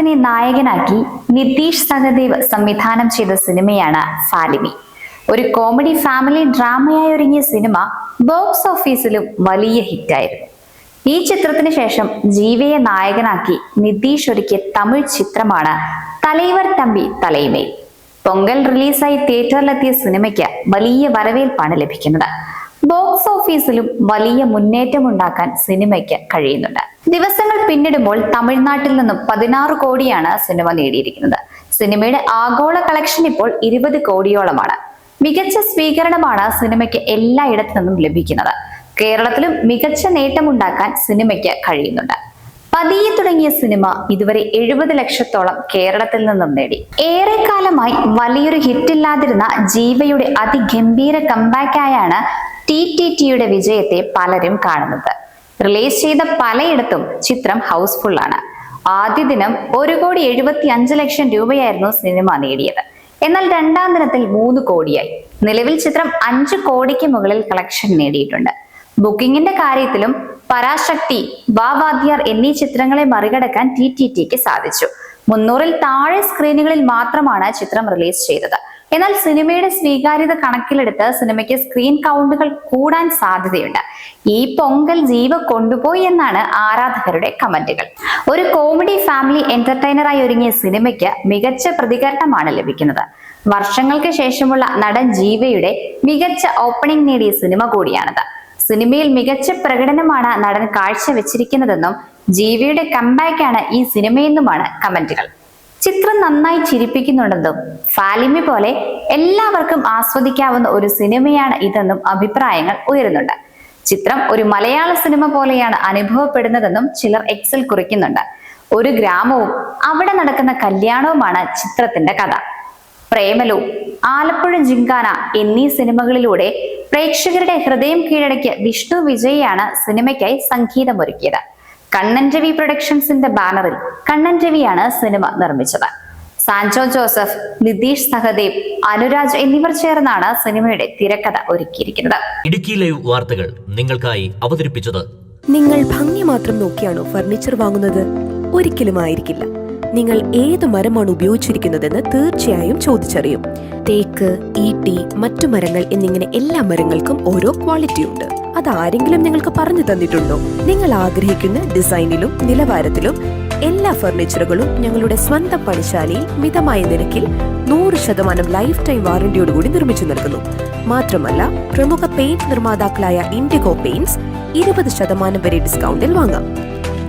ചിത്രത്തിനെ നായകനാക്കി നിതീഷ് സഹദേവ് സംവിധാനം ചെയ്ത സിനിമയാണ് ഫാലിമി. ഒരു കോമഡി ഫാമിലി ഡ്രാമയായി ഒരുങ്ങിയ സിനിമ ബോക്സ് ഓഫീസിലും വലിയ ഹിറ്റായിരുന്നു. ഈ ചിത്രത്തിന് ശേഷം ജീവയെ നായകനാക്കി നിതീഷ് ഒരുക്കിയ തമിഴ് ചിത്രമാണ് തലൈവർ തമ്പി തലൈമേൽ. പൊങ്കൽ റിലീസായി തിയേറ്ററിലെത്തിയ സിനിമയ്ക്ക് വലിയ വരവേൽപ്പാണ് ലഭിക്കുന്നത്. ബോക്സ് ഓഫീസിലും വലിയ മുന്നേറ്റമുണ്ടാക്കാൻ സിനിമയ്ക്ക് കഴിയുന്നുണ്ട്. ദിവസങ്ങൾ പിന്നിടുമ്പോൾ തമിഴ്നാട്ടിൽ നിന്നും 16 കോടിയാണ് സിനിമ നേടിയിരിക്കുന്നത്. സിനിമയുടെ ആഗോള കളക്ഷൻ ഇപ്പോൾ 20 കോടിയോളമാണ്. മികച്ച സ്വീകരണമാണ് സിനിമയ്ക്ക് എല്ലായിടത്തു നിന്നും ലഭിക്കുന്നത്. കേരളത്തിലും മികച്ച നേട്ടമുണ്ടാക്കാൻ സിനിമയ്ക്ക് കഴിയുന്നുണ്ട്. പതിയെ തുടങ്ങിയ സിനിമ ഇതുവരെ 70 ലക്ഷത്തോളം കേരളത്തിൽ നിന്നും നേടി. ഏറെക്കാലമായി വലിയൊരു ഹിറ്റില്ലാതിരുന്ന ജീവയുടെ അതിഗംഭീര കംബാക്കായാണ് ടിടിടിയുടെ വിജയത്തെ പലരും കാണുന്നത്. റിലീസ് ചെയ്ത പലയിടത്തും ചിത്രം ഹൗസ്ഫുൾ ആണ്. ആദ്യ ദിനം 1,75,00,000 രൂപയായിരുന്നു സിനിമ നേടിയത്. എന്നാൽ രണ്ടാം ദിനത്തിൽ 3 കോടിയായി. നിലവിൽ ചിത്രം 5 കോടിക്ക് മുകളിൽ കളക്ഷൻ നേടിയിട്ടുണ്ട്. ബുക്കിംഗിന്റെ കാര്യത്തിലും പരാശക്തി, വാവാദ്യാർ എന്നീ ചിത്രങ്ങളെ മറികടക്കാൻ ടിടിടിക്ക് സാധിച്ചു. 300-ൽ താഴെ സ്ക്രീനുകളിൽ മാത്രമാണ് ചിത്രം റിലീസ് ചെയ്തത്. എന്നാൽ സിനിമയുടെ സ്വീകാര്യത കണക്കിലെടുത്ത് സിനിമയ്ക്ക് സ്ക്രീൻ കൗണ്ടുകൾ കൂടാൻ സാധ്യതയുണ്ട്. ഈ പൊങ്കൽ ജീവ കൊണ്ടുപോയി എന്നാണ് ആരാധകരുടെ കമന്റുകൾ. ഒരു കോമഡി ഫാമിലി എന്റർടൈനറായി ഒരുങ്ങിയ സിനിമയ്ക്ക് മികച്ച പ്രതികരണമാണ് ലഭിക്കുന്നത്. വർഷങ്ങൾക്ക് ശേഷമുള്ള നടൻ ജീവയുടെ മികച്ച ഓപ്പണിംഗ് നേടിയ സിനിമ കൂടിയാണിത്. സിനിമയിൽ മികച്ച പ്രകടനമാണ് നടൻ കാഴ്ചവെച്ചിരിക്കുന്നതെന്നും ജീവയുടെ കംബാക്കാണ് ഈ സിനിമയെന്നുമാണ് കമന്റുകൾ. ചിത്രം നന്നായി ചിരിപ്പിക്കുന്നുണ്ടെന്നും ഫാലിമി പോലെ എല്ലാവർക്കും ആസ്വദിക്കാവുന്ന ഒരു സിനിമയാണ് ഇതെന്നും അഭിപ്രായങ്ങൾ ഉയരുന്നുണ്ട്. ചിത്രം ഒരു മലയാള സിനിമ പോലെയാണ് അനുഭവപ്പെടുന്നതെന്നും ചിലർ എക്സിൽ കുറിക്കുന്നുണ്ട്. ഒരു ഗ്രാമവും അവിടെ നടക്കുന്ന കല്യാണവുമാണ് ചിത്രത്തിന്റെ കഥ. പ്രേമലു, ആലപ്പുഴ ജിങ്കാന എന്നീ സിനിമകളിലൂടെ പ്രേക്ഷകരുടെ ഹൃദയം കീഴടക്കിയ വിഷ്ണു വിജയാണ് സിനിമയ്ക്കായി സംഗീതമൊരുക്കിയത്. കണ്ണൻ രവി പ്രൊഡക്ഷൻസിന്റെ ബാനറിൽ കണ്ണൻ രവിയാണ് സിനിമ നിർമ്മിച്ചത്. സാൻജോ ജോസഫ്, നിതീഷ് സഹദേവ്, അനുരാജ് എന്നിവർ ചേർന്നാണ് സിനിമയുടെ തിരക്കഥ ഒരുക്കിയിരിക്കുന്നത്. ഇടുക്കി ലൈവ് വാർത്തകൾ നിങ്ങൾക്കായി അവതരിപ്പിച്ചത്. നിങ്ങൾ ഭംഗി മാത്രം നോക്കിയാണോ ഫർണിച്ചർ വാങ്ങുന്നത്? ഒരിക്കലും ആയിരിക്കില്ല. നിങ്ങൾ ഏത് മരമാണ് ഉപയോഗിച്ചിരിക്കുന്നതെന്ന് തീർച്ചയായും ചോദിച്ചറിയും. തേക്ക്, ഈട്ടി, മറ്റു മരങ്ങൾ എന്നിങ്ങനെ എല്ലാ മരങ്ങൾക്കും ഓരോ ക്വാളിറ്റി ഉണ്ട്. അതാരെങ്കിലും നിങ്ങൾക്ക് പറഞ്ഞു തന്നിട്ടുണ്ടോ? നിങ്ങൾ ആഗ്രഹിക്കുന്ന ഡിസൈനിലും നിലവാരത്തിലും എല്ലാ ഫർണിച്ചറുകളും ഞങ്ങളുടെ സ്വന്തം പണിശാലയിൽ മിതമായ നിരക്കിൽ 100% ലൈഫ് ടൈം വാറന്റിയോടുകൂടി നിർമ്മിച്ചു നൽകുന്നു. മാത്രമല്ല, പ്രമുഖ പെയിന്റ് നിർമ്മാതാക്കളായ ഇൻഡിഗോ പെയിന്റ്സ് 20% വരെ ഡിസ്കൗണ്ടിൽ വാങ്ങാം.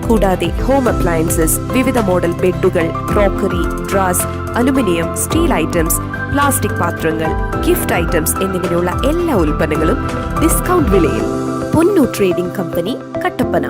കൂടാതെ ഹോം അപ്ലയൻസസ്, വിവിധ മോഡൽ ബെഡുകൾ, crockery, drawers, aluminium, steel items, plastic പാത്രങ്ങൾ, ഗിഫ്റ്റ് ഐറ്റംസ് എന്നിങ്ങനെയുള്ള എല്ലാ ഉൽപ്പന്നങ്ങളും ഡിസ്കൗണ്ട് വിലയിൽ. പൊന്നു ട്രേഡിംഗ് കമ്പനി, കട്ടപ്പന.